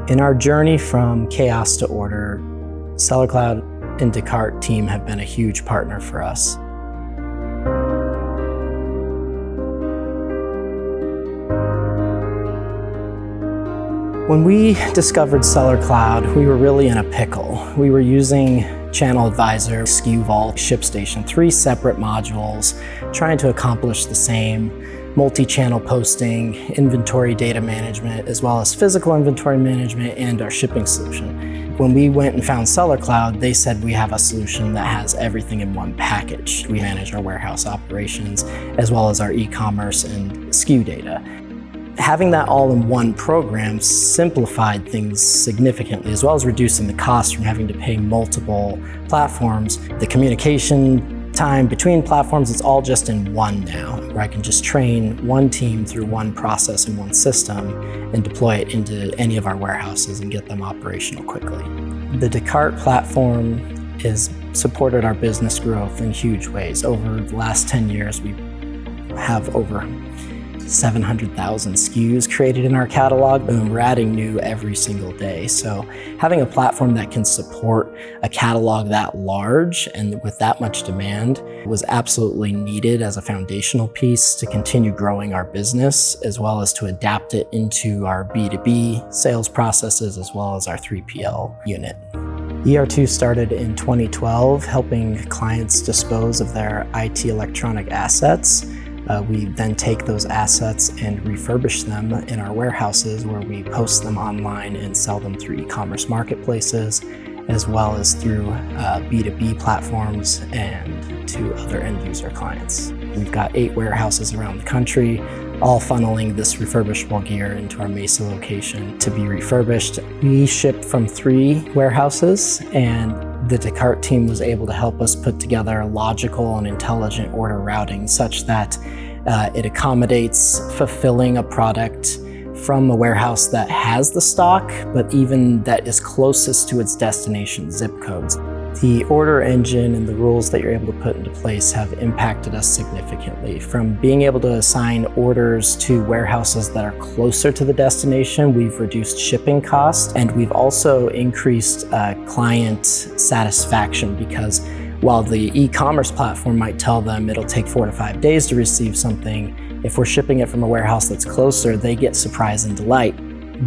In our journey from chaos to order, Sellercloud and Descartes team have been a huge partner for us. When we discovered Sellercloud, we were really in a pickle. We were using ChannelAdvisor, SkuVault, ShipStation, 3 separate modules, trying to accomplish the same multi-channel posting, inventory data management, as well as physical inventory management and our shipping solution. When we went and found Sellercloud, they said we have a solution that has everything in one package. We manage our warehouse operations, as well as our e-commerce and SKU data. Having that all in one program simplified things significantly, as well as reducing the cost from having to pay multiple platforms. The communication time between platforms, it's all just in one now, where I can just train one team through one process and one system and deploy it into any of our warehouses and get them operational quickly. The Descartes platform has supported our business growth in huge ways. Over the last 10 years, we have over 700,000 SKUs created in our catalog, and we're adding new every single day. So having a platform that can support a catalog that large and with that much demand was absolutely needed as a foundational piece to continue growing our business, as well as to adapt it into our B2B sales processes, as well as our 3PL unit. ER2 started in 2012, helping clients dispose of their IT electronic assets. We then take those assets and refurbish them in our warehouses, where we post them online and sell them through e-commerce marketplaces, as well as through B2B platforms and to other end user clients. We've got 8 warehouses around the country, all funneling this refurbishable gear into our Mesa location to be refurbished. We ship from 3 warehouses, and the Descartes team was able to help us put together a logical and intelligent order routing such that it accommodates fulfilling a product from a warehouse that has the stock, but even that is closest to its destination zip codes. The order engine and the rules that you're able to put into place have impacted us significantly. From being able to assign orders to warehouses that are closer to the destination, we've reduced shipping costs, and we've also increased client satisfaction, because while the e-commerce platform might tell them it'll take 4 to 5 days to receive something, if we're shipping it from a warehouse that's closer, they get surprise and delight.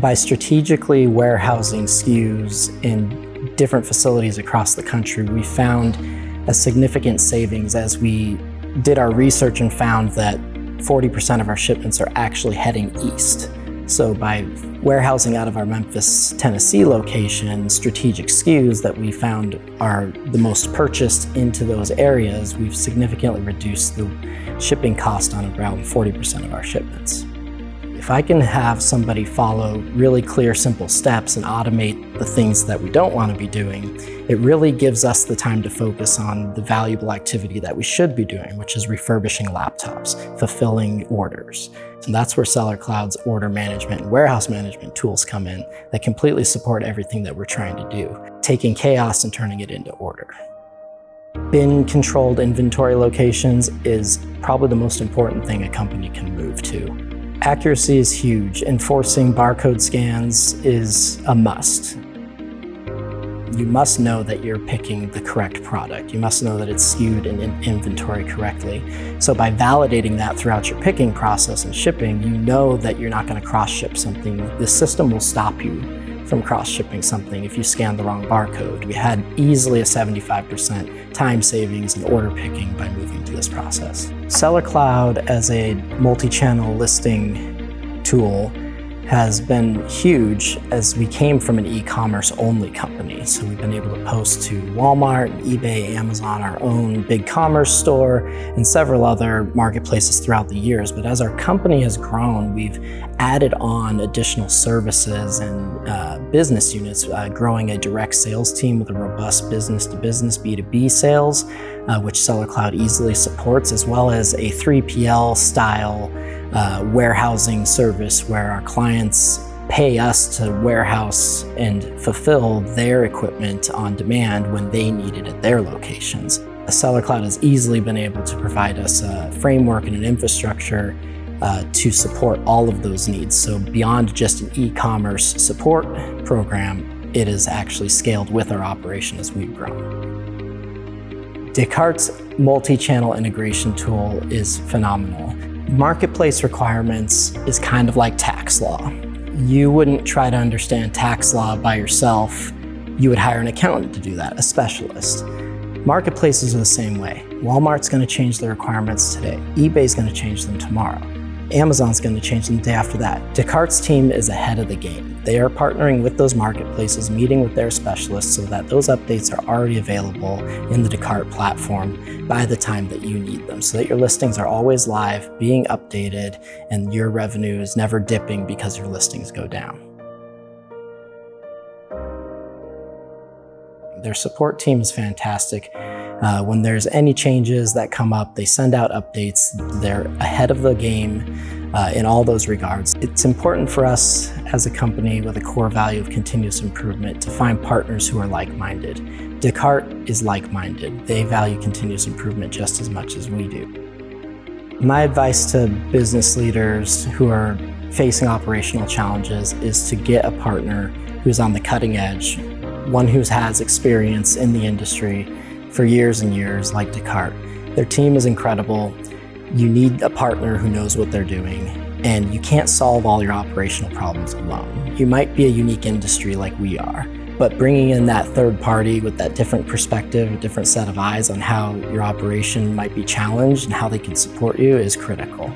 By strategically warehousing SKUs in different facilities across the country, we found a significant savings as we did our research and found that 40% of our shipments are actually heading east. So by warehousing out of our Memphis, Tennessee location, strategic SKUs that we found are the most purchased into those areas, we've significantly reduced the shipping cost on around 40% of our shipments. If I can have somebody follow really clear, simple steps and automate the things that we don't want to be doing, it really gives us the time to focus on the valuable activity that we should be doing, which is refurbishing laptops, fulfilling orders. And that's where Sellercloud's order management and warehouse management tools come in that completely support everything that we're trying to do, taking chaos and turning it into order. Bin-controlled inventory locations is probably the most important thing a company can move to. Accuracy is huge. Enforcing barcode scans is a must. You must know that you're picking the correct product. You must know that it's skewed in inventory correctly. So by validating that throughout your picking process and shipping, you know that you're not going to cross-ship something. The system will stop you from cross-shipping something if you scan the wrong barcode. We had easily a 75% time savings in order picking by moving to this process. Sellercloud as a multi-channel listing tool has been huge, as we came from an e-commerce only company. So we've been able to post to Walmart, eBay, Amazon, our own big commerce store, and several other marketplaces throughout the years. But as our company has grown, we've added on additional services and business units, growing a direct sales team with a robust business-to-business B2B sales, which Sellercloud easily supports, as well as a 3PL style warehousing service where our clients pay us to warehouse and fulfill their equipment on demand when they need it at their locations. Sellercloud has easily been able to provide us a framework and an infrastructure to support all of those needs. So beyond just an e-commerce support program, it is actually scaled with our operation as we've grown. Descartes' multi-channel integration tool is phenomenal. Marketplace requirements is kind of like tax law. You wouldn't try to understand tax law by yourself. You would hire an accountant to do that, a specialist. Marketplaces are the same way. Walmart's going to change their requirements today. eBay's going to change them tomorrow. Amazon's going to change them the day after that. Descartes' team is ahead of the game. They are partnering with those marketplaces, meeting with their specialists so that those updates are already available in the Descartes platform by the time that you need them, so that your listings are always live, being updated, and your revenue is never dipping because your listings go down. Their support team is fantastic. When there's any changes that come up, they send out updates. They're ahead of the game in all those regards. It's important for us as a company with a core value of continuous improvement to find partners who are like-minded. Descartes is like-minded. They value continuous improvement just as much as we do. My advice to business leaders who are facing operational challenges is to get a partner who's on the cutting edge, one who has experience in the industry for years and years, like Descartes. Their team is incredible. You need a partner who knows what they're doing, and you can't solve all your operational problems alone. You might be a unique industry like we are, but bringing in that third party with that different perspective, a different set of eyes on how your operation might be challenged and how they can support you is critical.